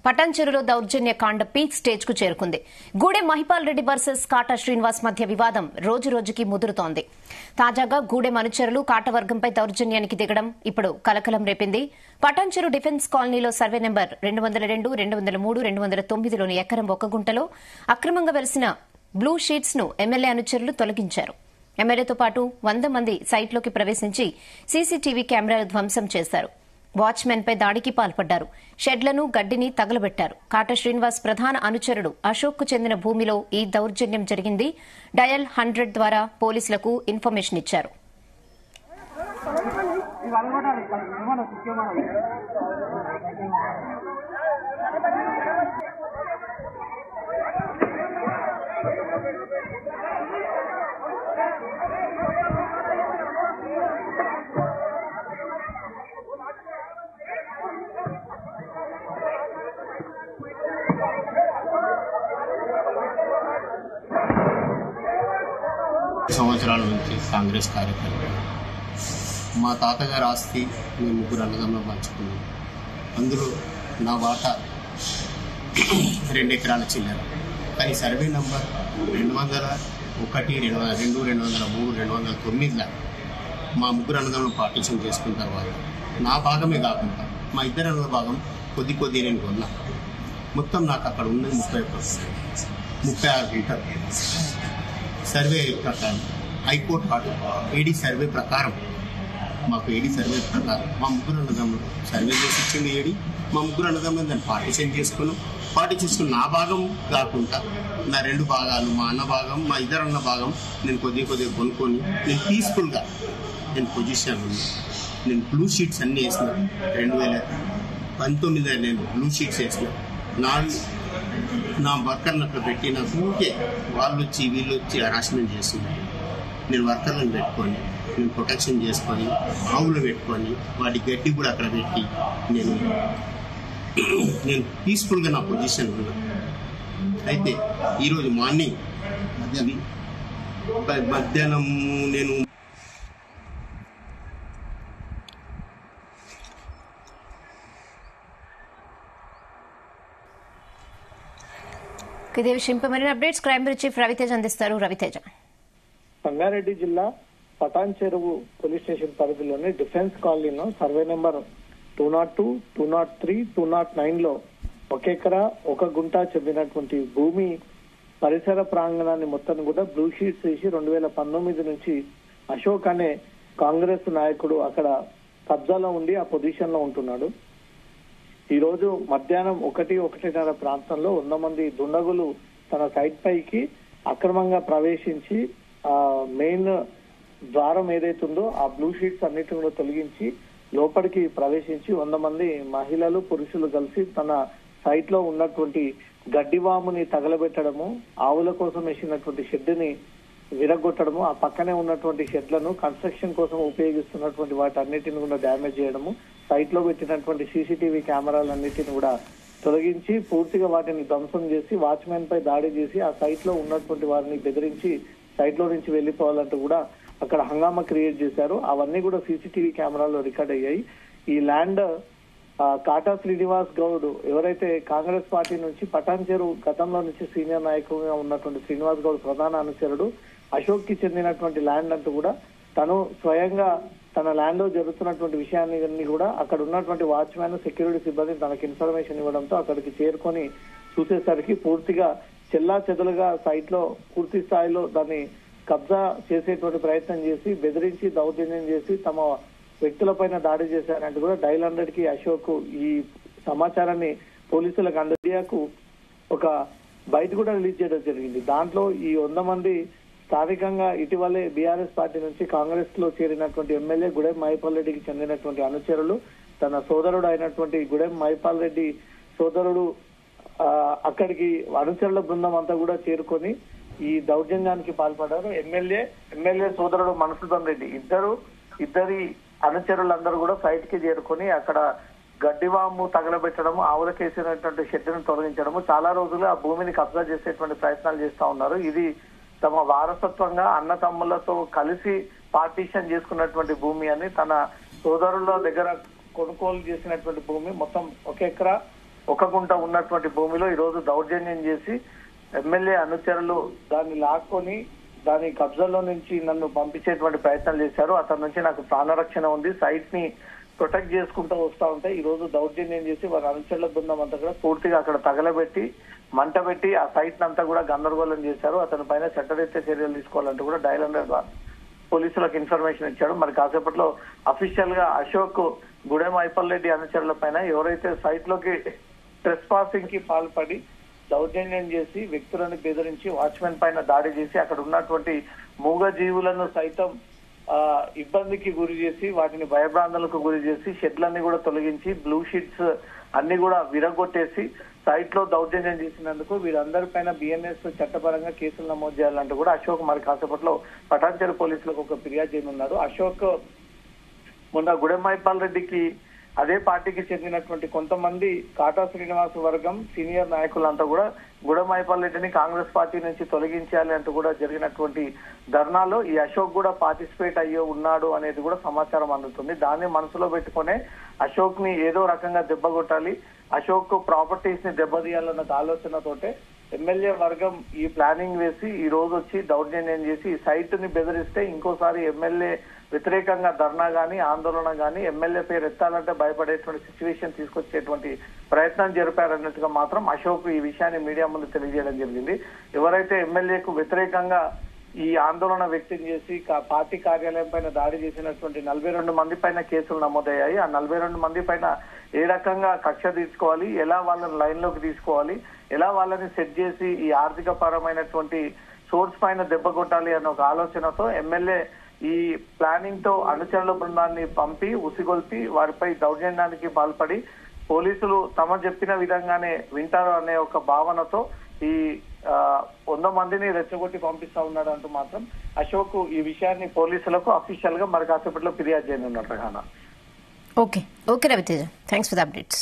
పటాన్చెరులో దౌర్జన్య కాండ peak stage కు చేరుకుంది. గూడెం మహిపాల్ రెడ్డి వర్సెస్ కాటా శ్రీనివాస్ మధ్య వివాదం రోజురోజుకి ముదురుతోంది. తాజాగా గూడెం అనుచరులు కాటా వర్గంపై దౌర్జన్యానికి దిగడం ఇప్పుడు కలకలం రేపింది. పటాన్చెరు డిఫెన్స్ కాలనీలో సర్వే నెంబర్ 202, 203, 209లోని ఎకరం 1 గుంటలో అక్రమంగా వెలిసిన బ్లూ షీట్స్ ను ఎమ్మెల్యే అనుచరులు తొలగించారు. ఎమ్మెల్యేతో పాటు 100 మంది సైట్లోకి ప్రవేశించి సీసీటీవీ కెమెరాలు ధ్వంసం చేశారు. వాచ్మెన్ పై దాడికి పాల్పడ్డారు. షెడ్లను గడ్డిని తగలబెట్టారు. కాటా శ్రీనివాస్ ప్రధాన అనుచరుడు అశోక్ కు చెందిన భూమిలో ఈ దౌర్జన్యం జరిగింది. డయల్ 100 ద్వారా పోలీసులకు ఇన్ఫర్మేషన్ ఇచ్చారు. సంవత్సరాల నుంచి కాంగ్రెస్ కార్యకర్త. మా తాతగారి ఆస్తి మేము 3 అన్నదమ్ములు పంచుకున్నాం. అందులో నా వాటా 2 ఎకరాల చిల్లర. కానీ సర్వే నంబర్ 201, 202, 203, 209 మా 3 అన్నదమ్ములు పార్టీషన్ చేసుకున్న తర్వాత నా భాగమే కాకుండా మా 2 అన్నల భాగం కొద్ది నేను కొన్నా. మొత్తం నాకు అక్కడ ఉన్నది 36 గుంటలు. సర్వే ప్రకారం హైకోర్టు ఆర్డర్ ఏడీ సర్వే ప్రకారం మా 3 అన్నదమ్ములు సర్వే చేసి ఇచ్చింది ఏడీ. మా 3 అన్నదమ్ములు దాన్ని పార్టీషన్ చేసుకుని నా భాగం కాకుండా నా 2 భాగాలు, మా అన్న భాగం, మా 2 అన్న భాగం నేను కొద్దిగా కొనుక్కొని నేను పీస్ఫుల్గా నేను పొజిషన్ ఉంది. నేను బ్లూ షీట్స్ అన్నీ వేసిన. 2019 నేను బ్లూ షీట్స్ వేసిన. నా వర్కర్ని అక్కడ పెట్టి నాకు ఊరికే వీళ్ళు వచ్చి హరాస్మెంట్ చేస్తున్నారు. నేను వర్కర్లను పెట్టుకొని నేను ప్రొటెక్షన్ చేసుకొని ఆవులు పెట్టుకొని వాటి గడ్డి కూడా అక్కడ పెట్టి నేను పీస్ఫుల్గా నా పొజిషన్ ఉన్నా. అయితే ఈరోజు మార్నింగ్ మధ్యాహ్నం నేను ఇదే విషయంపై మరిన్ని updates crime bureau chief Raviteja అందిస్తారు. రవితేజ. సంగారెడ్డి జిల్లా పటాన్చెరువు పోలీస్ స్టేషన్ పరిధిలోని డిఫెన్స్ కాలనీలో సర్వే నెంబర్ 202, 203, 209లో 1 ఎకరా 1 గుంట చెందినటువంటి భూమి పరిసర ప్రాంగణాన్ని మొత్తం కూడా బ్లూ షీట్స్ వేసి 2019 నుంచి అశోక్ అనే కాంగ్రెస్ నాయకుడు అక్కడ కబ్జాలో ఉండి ఆ పొజిషన్ లో ఉంటున్నాడు. ఈ రోజు మధ్యాహ్నం 1:30 ప్రాంతంలో 100 మంది దుండగులు తన సైట్ పైకి అక్రమంగా ప్రవేశించి ఆ మెయిన్ ద్వారం ఏదైతుందో ఆ బ్లూ షీట్స్ అన్నిటిని కూడా తొలగించి లోపలికి ప్రవేశించి 100 మంది మహిళలు, పురుషులు కలిసి తన సైట్ లో ఉన్నటువంటి గడ్డివాముని తగలబెట్టడము, ఆవుల కోసం వేసినటువంటి షెడ్ని విరగొట్టడము, ఆ పక్కనే ఉన్నటువంటి షెడ్లను కన్స్ట్రక్షన్ కోసం ఉపయోగిస్తున్నటువంటి వాటి అన్నిటిని కూడా డ్యామేజ్ చేయడము, సైట్ లో పెట్టినటువంటి సీసీటీవీ కెమెరాలన్నిటిని కూడా తొలగించి పూర్తిగా వాటిని ధ్వంసం చేసి వాచ్మెన్ పై దాడి చేసి ఆ సైట్ లో ఉన్నటువంటి వారిని బెదిరించి సైట్ లో నుంచి వెళ్లిపోవాలంటూ కూడా అక్కడ హంగామా క్రియేట్ చేశారు. అవన్నీ కూడా సీసీటీవీ కెమెరాలో రికార్డ్ అయ్యాయి. ఈ ల్యాండ్ కాటా శ్రీనివాస్ గౌడ్ ఎవరైతే కాంగ్రెస్ పార్టీ నుంచి పటాన్చెరు గతంలో నుంచి సీనియర్ నాయకుడిగా ఉన్నటువంటి శ్రీనివాస్ గౌడ్ ప్రధాన అనుచరుడు అశోక్ కి చెందినటువంటి ల్యాండ్ అంటూ కూడా తను స్వయంగా తన ల్యాండ్ లో జరుగుతున్నటువంటి విషయాన్ని కూడా అక్కడ ఉన్నటువంటి వాచ్మెన్, సెక్యూరిటీ సిబ్బంది తనకు ఇన్ఫర్మేషన్ ఇవ్వడంతో అక్కడికి చేరుకొని చూసేసరికి పూర్తిగా చెల్లా చెదులుగా సైట్ లో పూర్తి స్థాయిలో దాన్ని కబ్జా చేసేటువంటి ప్రయత్నం చేసి బెదిరించి దౌర్జన్యం చేసి తమ వ్యక్తులపైన దాడి చేశారంటూ కూడా డైల్ 100కి అశోక్ ఈ సమాచారాన్ని పోలీసులకు అందజేయకు ఒక బయట కూడా రిలీజ్ చేయడం జరిగింది. దాంట్లో ఈ 100 మంది స్థానికంగా ఇటీవలే బీఆర్ఎస్ పార్టీ నుంచి కాంగ్రెస్ లో చేరినటువంటి ఎమ్మెల్యే గుడెం మహిపాల్ రెడ్డికి చెందినటువంటి అనుచరులు, తన సోదరుడు అయినటువంటి గుడెం మహిపాల్ రెడ్డి సోదరుడు అక్కడికి అనుచరుల బృందం అంతా కూడా చేరుకొని ఈ దౌర్జన్యానికి పాల్పడ్డారు. ఎమ్మెల్యే సోదరుడు మన్సూదన్ రెడ్డి ఇద్దరి అనుచరులందరూ కూడా సైట్ కి చేరుకొని అక్కడ గడ్డివాము తగలబెట్టడము, ఆవులకేసినటువంటి షెడ్డును తొలగించడము, చాలా రోజులు ఆ భూమిని కబ్జా చేసేటువంటి ప్రయత్నాలు చేస్తా ఉన్నారు. ఇది తమ వారసత్వంగా అన్నతమ్ములతో కలిసి పార్టీషన్ చేసుకున్నటువంటి భూమి అని, తన సోదరుల దగ్గర కొనుగోలు చేసినటువంటి భూమి మొత్తం 1 ఎకరా ఒక గుంట ఉన్నటువంటి భూమిలో ఈ రోజు దౌర్జన్యం చేసి ఎమ్మెల్యే అనుచరులు దాన్ని లాక్కొని దాని కబ్జాలో నుంచి నన్ను పంపించేటువంటి ప్రయత్నం చేశారు. అతని నుంచి నాకు ప్రాణరక్షణ ఉంది, సైట్ ని ప్రొటెక్ట్ చేసుకుంటూ వస్తా ఉంటే ఈ రోజు దౌర్జన్యం చేసి వారి అనుచరుల బృందం అంతా కూడా పూర్తిగా అక్కడ తగలబెట్టి మంట పెట్టి ఆ సైట్ అంతా కూడా గందరగోళం చేశారు. అతని పైన చట్టరీత్యా చర్యలు తీసుకోవాలంటూ కూడా డయల్ 100 పోలీసులకు ఇన్ఫర్మేషన్ ఇచ్చాడు. మరి కాసేపట్లో అఫీషియల్ గా అశోక్ గుడెం మైపాల్ రెడ్డి అనుచరుల పైన ఎవరైతే సైట్ లోకి ట్రెస్ పాసింగ్ కి పాల్పడి దౌర్జన్యం చేసి వ్యక్తులను బెదిరించి వాచ్మెన్ పైన దాడి చేసి అక్కడ ఉన్నటువంటి మూగ జీవులను సైతం ఇబ్బందికి గురి చేసి వాటిని భయభ్రాంతులకు గురి చేసి షెడ్లన్నీ కూడా తొలగించి బ్లూ షీట్స్ అన్ని కూడా విరగొట్టేసి సైట్ లో దౌర్జన్యం చేసినందుకు వీరందరిపైన బిఎన్ఎస్ చట్టపరంగా కేసులు నమోదు చేయాలంటూ కూడా అశోక్ మరి కాసేపట్లో పటాన్చెరు పోలీసులకు ఒక ఫిర్యాదు చేయనున్నాడు. అశోక్ మొన్న గుడెం మైపాల్ రెడ్డికి అదే పార్టీకి చెందినటువంటి కొంతమంది కాటా శ్రీనివాస్ వర్గం సీనియర్ నాయకులంతా కూడా గుడెం మైపాల్ రెడ్డిని కాంగ్రెస్ పార్టీ నుంచి తొలగించాలి అంటూ కూడా జరిగినటువంటి ధర్నాలో ఈ అశోక్ కూడా పార్టిసిపేట్ అయ్యో ఉన్నాడు అనేది కూడా సమాచారం అందుతుంది. దాన్ని మనసులో పెట్టుకునే అశోక్ ని ఏదో రకంగా దెబ్బగొట్టాలి, అశోక్ ప్రాపర్టీస్ ని దెబ్బతీయాలన్న ఆలోచనతోటే ఎమ్మెల్యే వర్గం ఈ ప్లానింగ్ వేసి ఈ రోజు వచ్చి దౌర్జన్యం చేసి ఈ సైట్ ని బెదిరిస్తే ఇంకోసారి ఎమ్మెల్యే వ్యతిరేకంగా ధర్నా గాని ఆందోళన గాని ఎమ్మెల్యే పేరు ఎత్తాలంటే భయపడేటువంటి సిచ్యువేషన్ తీసుకొచ్చేటువంటి ప్రయత్నం జరిపారన్నట్టుగా మాత్రం అశోక్ ఈ విషయాన్ని మీడియా ముందు తెలియజేయడం జరిగింది. ఎవరైతే ఎమ్మెల్యేకు వ్యతిరేకంగా ఈ ఆందోళన వ్యక్తం చేసి పార్టీ కార్యాలయం పైన దాడి చేసినటువంటి 42 మంది పైన కేసులు నమోదయ్యాయి. ఆ 42 మంది పైన ఏ రకంగా కక్ష తీసుకోవాలి, ఎలా వాళ్ళని లైన్ లోకి తీసుకోవాలి, ఎలా వాళ్ళని సెట్ చేసి ఈ ఆర్థిక పరమైనటువంటి సోర్స్ పైన దెబ్బ కొట్టాలి అన్న ఒక ఆలోచనతో ఎమ్మెల్యే ఈ ప్లానింగ్ తో అనుచరుల బృందాన్ని పంపి ఉసిగొల్పి వారిపై దౌర్జన్యానికి పాల్పడి పోలీసులు తమ చెప్పిన విధంగానే వింటారు అనే ఒక భావనతో ఈ 100 మందిని రెచ్చగొట్టి పంపిస్తా ఉన్నాడు అంటూ మాత్రం అశోక్ ఈ విషయాన్ని పోలీసులకు అఫీషియల్ గా మరి కాసేపట్లో ఫిర్యాదు చేయనున్నారు. Okay Raviteja, thanks for the updates.